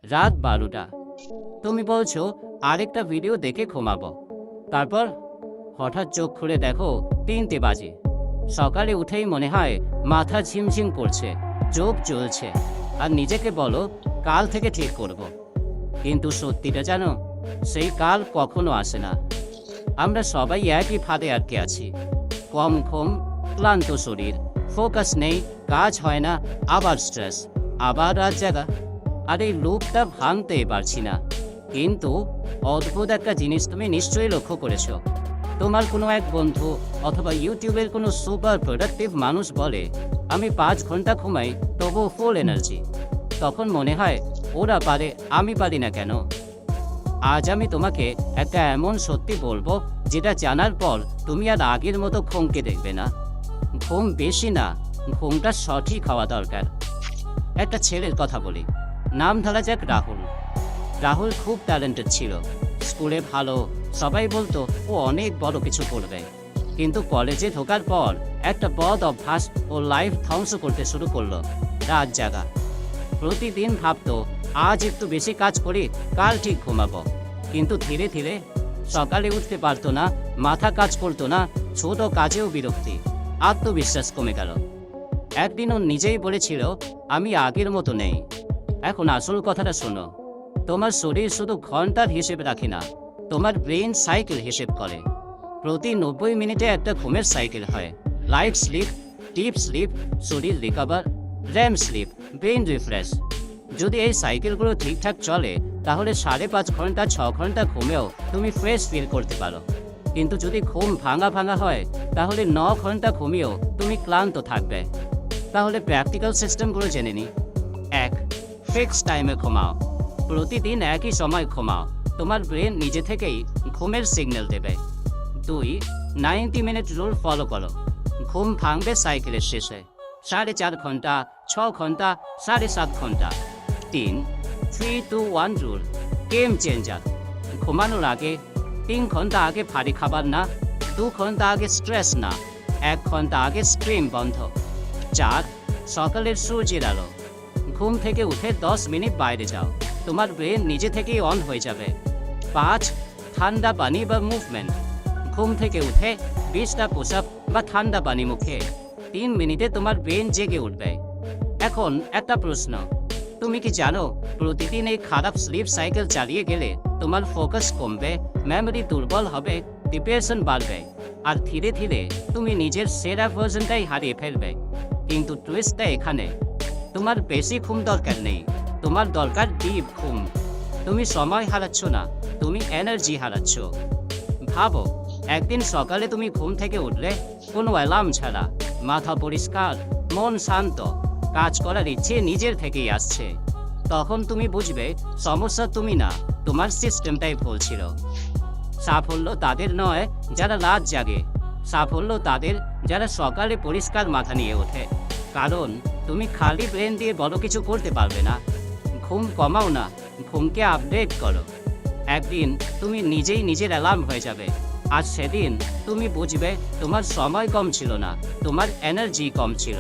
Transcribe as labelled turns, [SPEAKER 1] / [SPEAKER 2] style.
[SPEAKER 1] রাত 12টা। তুমি বলছো আরেকটা ভিডিও দেখে ঘুমাবো। তারপর হঠাৎ চোখ খুলে দেখো 3টে বাজে। সকালে উঠেই মনে হয় মাথা ঝিমঝিম করছে, চোখ জ্বলছে, আর নিজেকে বলো কাল থেকে ঠিক করব। কিন্তু সত্যিটা জানো, সেই কাল কখনো আসে না। আমরা সবাই একই ফাঁদে আটকে আছি। কম ঘুম, ক্লান্ত শরীর, ফোকাস নেই, কাজ হয় না, আবার স্ট্রেস, আবার রাত জাগা। আর এই লুপটা ভাঙতেই পারছি না। কিন্তু অদ্ভুত একটা জিনিস তুমি নিশ্চয়ই লক্ষ্য করেছো। তোমার কোনো এক বন্ধু অথবা ইউটিউবের কোনো সুপার প্রোডাক্টিভ মানুষ বলে আমি 5 ঘন্টা ঘুমাই তবুও ফুল এনার্জি। তখন মনে হয় ওরা পারে, আমি পারি না কেন? আজ আমি তোমাকে একটা এমন সত্যি বলবো যেটা জানার পর তুমি আর আগের মতো ঘুমকে দেখবে না। ঘুম বেশি না, ঘুমটা সঠিক হওয়া দরকার। একটা ছেলের কথা বলি, নাম ধরা যাক রাহুল। রাহুল খুব ট্যালেন্টেড ছিল, স্কুলে ভালো, সবাই বলতো ও অনেক বড় কিছু করবে। কিন্তু কলেজে ঢোকার পর একটা বদ অভ্যাস ও লাইফ ধ্বংস করতে শুরু করলো, রাত জাগা। প্রতিদিন ভাবতো আজ একটু বেশি কাজ করি, কাল ঠিক ঘুমাবো। কিন্তু ধীরে ধীরে সকালে উঠতে পারতো না, মাথা কাজ করতো না, ছোট কাজেও বিরক্তি, আত্মবিশ্বাস কমে গেল। একদিন ও নিজেই বলেছিল আমি আগের মতো নেই। এখন আসল কথাটা শোনো, তোমার শরীর শুধু ঘন্টার হিসেব রাখে না, তোমার ব্রেন সাইকেল হিসেব করে। প্রতি 90 মিনিটে একটা ঘুমের সাইকেল হয়। লাইট স্লিপ, ডিপ স্লিপ, শরীর recover, REM sleep, brain refresh. যদি এই সাইকেলগুলো ঠিকঠাক চলে তাহলে 5.5 ঘন্টা 6 ঘন্টা ঘুমেও তুমি ফ্রেশ ফিল করতে পারো। কিন্তু যদি ঘুম ভাঙা ভাঙা হয় তাহলে 9 ঘন্টা ঘুমিয়েও তুমি ক্লান্ত থাকবে। তাহলে প্র্যাকটিক্যাল সিস্টেমগুলো জেনে নি। 1. ফিক্স টাইমে ঘুমাও। প্রতিদিন একই সময় ঘুমাও, তোমার ব্রেন নিজে থেকেই ঘুমের সিগন্যাল দেবে। 2. 90 মিনিট রুল ফলো করো। ঘুম ভাঙবে সাইকেলের শেষে। 4.5 ঘন্টা, 6 ঘন্টা, 7.5 ঘন্টা। 3. 3-2-1 রুল, গেম চেঞ্জার। ঘুমানোর আগে 3 ঘন্টা আগে ভারী খাবার না, 2 ঘন্টা আগে স্ট্রেস না, 1 ঘন্টা আগে স্ক্রিন বন্ধ। 4. সকালের সূর্যের আলো। ঘুম থেকে উঠে 10 মিনিট বাইরে যাও, তোমার ব্রেন নিজে থেকেই অন হয়ে যাবে। 5. ঠান্ডা পানি বা মুভমেন্ট। ঘুম থেকে উঠে 20টা পুশ-আপ বা ঠান্ডা পানি মুখে 3 মিনিটে তোমার ব্রেন জেগে উঠবে। এখন একটা প্রশ্ন, তুমি কি জানো প্রতিদিন এই খারাপ স্লিপ সাইকেল চালিয়ে গেলে তোমার ফোকাস কমবে, মেমরি দুর্বল হবে, ডিপ্রেশন বাড়বে, আর ধীরে ধীরে তুমি নিজের সেরা ভার্সনটাই হারিয়ে ফেলবে। কিন্তু টুইস্টটা এখানে, তোমার বেশি ঘুম দরকার নেই, তোমার দরকার ডিপ ঘুম। তুমি সময় হারাচ্ছ না, তুমি এনার্জি হারাচ্ছ। ভাবো, একদিন সকালে তুমি ঘুম থেকে উঠলে কোনো অ্যালার্ম ছাড়া, মাথা পরিষ্কার, মন শান্ত, কাজ করার ইচ্ছে নিজের থেকেই আসছে। তখন তুমি বুঝবে সমস্যা তুমি না, তোমার সিস্টেমটাই ভুল ছিল। সাফল্য তাদের নয় যারা রাত জাগে, সাফল্য তাদের যারা সকালে পরিষ্কার মাথা নিয়ে ওঠে। কারণ তুমি খালি ব্রেন দিয়ে বড় কিছু করতে পারবে না। ঘুম কমাও না, ঘুমকে আপডেট করো। একদিন তুমি নিজেই নিজের অ্যালার্ম হয়ে যাবে। আর সেদিন তুমি বুঝবে তোমার সময় কম ছিল না, তোমার এনার্জি কম ছিল।